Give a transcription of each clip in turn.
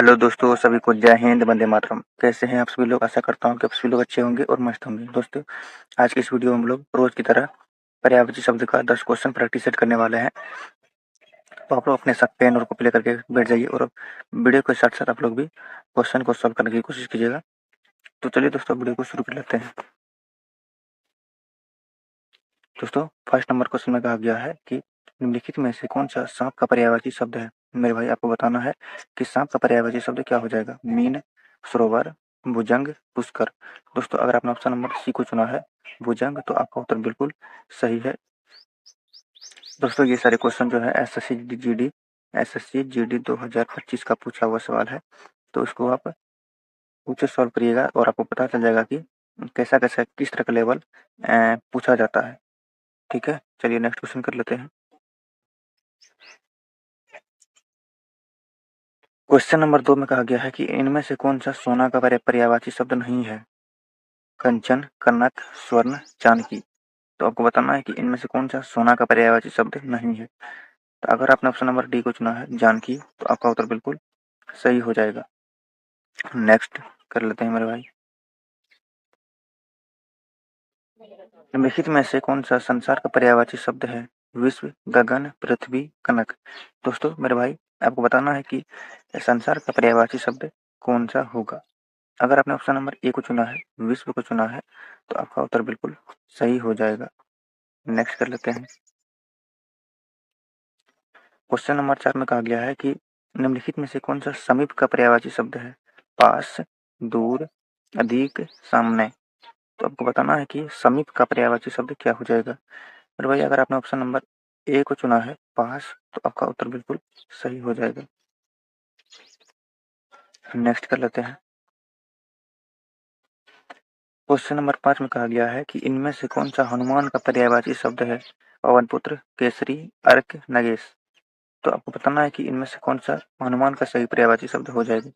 Hello दोस्तों, सभी को जय हिंद, वंदे मातरम। कैसे हैं आप सभी लोग? आशा करता हूँ कि आप सभी लोग अच्छे होंगे और मस्त होंगे। दोस्तों, आज की इस वीडियो में हम लोग रोज की तरह पर्यायवाची शब्द का 10 क्वेश्चन प्रैक्टिस सेट करने वाले हैं। तो आप लोग अपने साथ पेन और कॉपी लेकर के बैठ जाइए और वीडियो के साथ साथ आप लोग भी क्वेश्चन को सॉल्व करने की कोशिश कीजिएगा। तो चलिए दोस्तों, वीडियो को शुरू कर लेते हैं। दोस्तों, फर्स्ट नंबर क्वेश्चन में कहा गया है कि निम्नलिखित में से कौन सा सांप का पर्यायवाची शब्द है। मेरे भाई, आपको बताना है कि सांप का पर्यायवाची शब्द क्या हो जाएगा। मीन, सरोवर, भुजंग, पुष्कर। दोस्तों, अगर आपने ऑप्शन नंबर सी को चुना है, भुजंग, तो आपका उत्तर बिल्कुल सही है। दोस्तों, ये सारे क्वेश्चन जो है एसएससी जीडी 2025 का पूछा हुआ सवाल है। तो इसको आप पूछे सॉल्व करिएगा और आपको पता चल जाएगा कि कैसा कैसा किस तरह का लेवल पूछा जाता है। ठीक है, चलिए नेक्स्ट क्वेश्चन कर लेते हैं। क्वेश्चन नंबर 2 में कहा गया है कि इनमें से कौन सा सोना का पर्यायवाची शब्द नहीं है। कंचन, कनक, स्वर्ण, चांदी। तो आपको बताना है कि इनमें से कौन सा सोना का पर्यायवाची शब्द नहीं है। तो अगर आपने ऑप्शन नंबर डी को चुना है, जानकी, तो आपका उत्तर बिल्कुल सही हो जाएगा। नेक्स्ट कर लेते हैं मेरे भाई। निम्नलिखित में से कौन सा संसार का पर्यायवाची शब्द है। विश्व, गगन, पृथ्वी, कनक। दोस्तों मेरे भाई, आपको बताना है कि संसार का पर्यायवाची शब्द कौन सा होगा। अगर आपने ऑप्शन नंबर ए को चुना है, विश्व को चुना है, तो आपका उत्तर बिल्कुल सही हो जाएगा। नेक्स्ट कर लेते हैं। क्वेश्चन नंबर 4 में कहा गया है कि निम्नलिखित में से कौन सा समीप का पर्यायवाची शब्द है। पास, दूर, अधिक, सामने। तो आपको बताना है कि समीप का पर्यायवाची शब्द क्या हो जाएगा। और भाई, अगर आपने ऑप्शन नंबर ए को चुना है, पास, तो आपका उत्तर बिल्कुल सही हो जाएगा। नेक्स्ट कर लेते हैं। क्वेश्चन नंबर 5 में कहा गया है कि इनमें से कौन सा हनुमान का पर्यायवाची शब्द है। पवन पुत्र, केसरी, अर्क, नगेश। तो आपको बताना है कि इनमें से कौन सा हनुमान का सही पर्यायवाची शब्द हो जाएगा।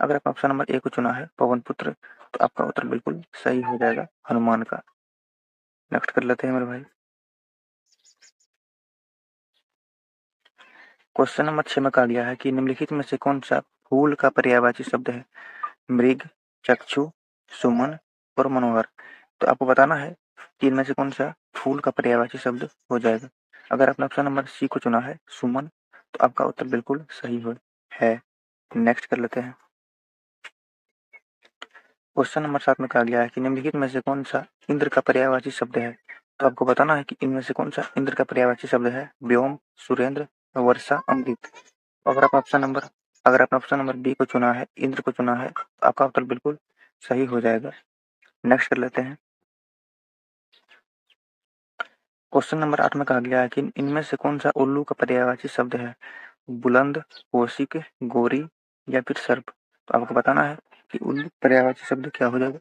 अगर आप ऑप्शन नंबर ए को चुना है, पवन पुत्र, तो आपका उत्तर बिल्कुल सही हो जाएगा, हनुमान का। नेक्स्ट कर लेते हैं मेरे भाई। क्वेश्चन नंबर 6 में कहा गया है कि निम्नलिखित में से कौन सा फूल का पर्यायवाची शब्द है। मृग, चक्षु, सुमन और मनोहर। तो आपको बताना है कि इनमें से कौन सा फूल का पर्यायवाची शब्द हो जाएगा। अगर आपने ऑप्शन नंबर सी को चुना है, सुमन, तो आपका उत्तर बिल्कुल सही है। नेक्स्ट कर लेते हैं। क्वेश्चन नंबर 7 में कहा गया है कि निम्नलिखित में से कौन सा इंद्र का पर्यायवाची शब्द है। तो आपको बताना है कि इनमें से कौन सा इंद्र का पर्यायवाची शब्द है। व्योम, सुरेंद्र, वर्षा, अमृत। अगर आप ऑप्शन नंबर अगर आपने ऑप्शन नंबर बी को चुना है, इंद्र को चुना है, तो आपका उत्तर बिल्कुल सही हो जाएगा। नेक्स्ट कर लेते हैं। क्वेश्चन नंबर 8 में कहा गया है कि इनमें से कौन सा उल्लू का पर्यायवाची शब्द है। बुलंद, कौशिक, गोरी या फिर सर्प। तो आपको बताना है कि उल्लू पर्यायवाची शब्द क्या हो जाएगा।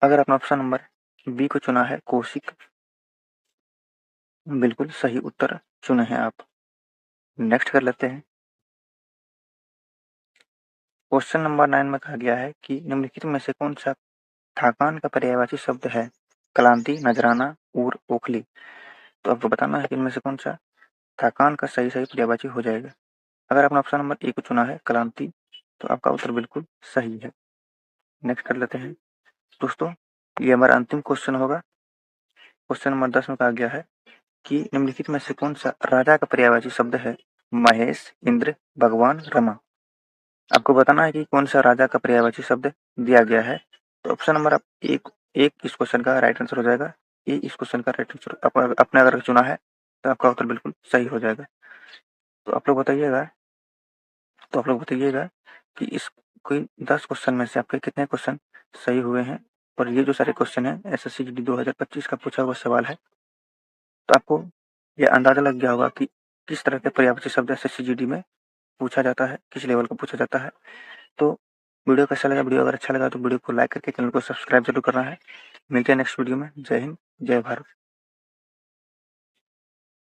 अगर आपने ऑप्शन नंबर बी को चुना है, कौशिक, बिल्कुल सही उत्तर चुने हैं आप। नेक्स्ट कर लेते हैं। क्वेश्चन नंबर 9 में कहा गया है कि निम्नलिखित में से कौन सा थकान का पर्यायवाची शब्द है। क्लांति, नजराना, और ओखली। तो आपको बताना है कि इनमें से कौन सा थकान का सही सही पर्यायवाची हो जाएगा। अगर आपने ऑप्शन नंबर ए को चुना है, क्लांति, तो आपका उत्तर बिल्कुल सही है। नेक्स्ट कर लेते हैं। दोस्तों, ये हमारा अंतिम क्वेश्चन होगा। क्वेश्चन नंबर 10 में कहा गया है कि निम्नलिखित में से कौन सा राजा का पर्यायवाची शब्द है। महेश, इंद्र, भगवान, रमा। आपको बताना है कि कौन सा राजा का पर्यायवाची शब्द दिया गया है। तो ऑप्शन नंबर आप एक एक इस क्वेश्चन का राइट आंसर हो जाएगा। ए इस क्वेश्चन का राइट आंसर आपने अगर चुना है, तो आपका उत्तर बिल्कुल सही हो जाएगा। तो आप लोग बताइएगा कि इस कोई 10 क्वेश्चन में से आपके कितने क्वेश्चन सही हुए हैं। और ये जो सारे क्वेश्चन है एसएससी जीडी 2025 का पूछा हुआ सवाल है। तो आपको ये अंदाजा लग गया होगा कि किस तरह के पर्यायवाची शब्द एसएससी जीडी में पूछा जाता है, किस लेवल का पूछा जाता है। तो वीडियो कैसा लगा? वीडियो अगर अच्छा लगा तो वीडियो को लाइक करके चैनल को सब्सक्राइब जरूर करना है। मिलते हैं नेक्स्ट वीडियो में। जय हिंद, जय भारत।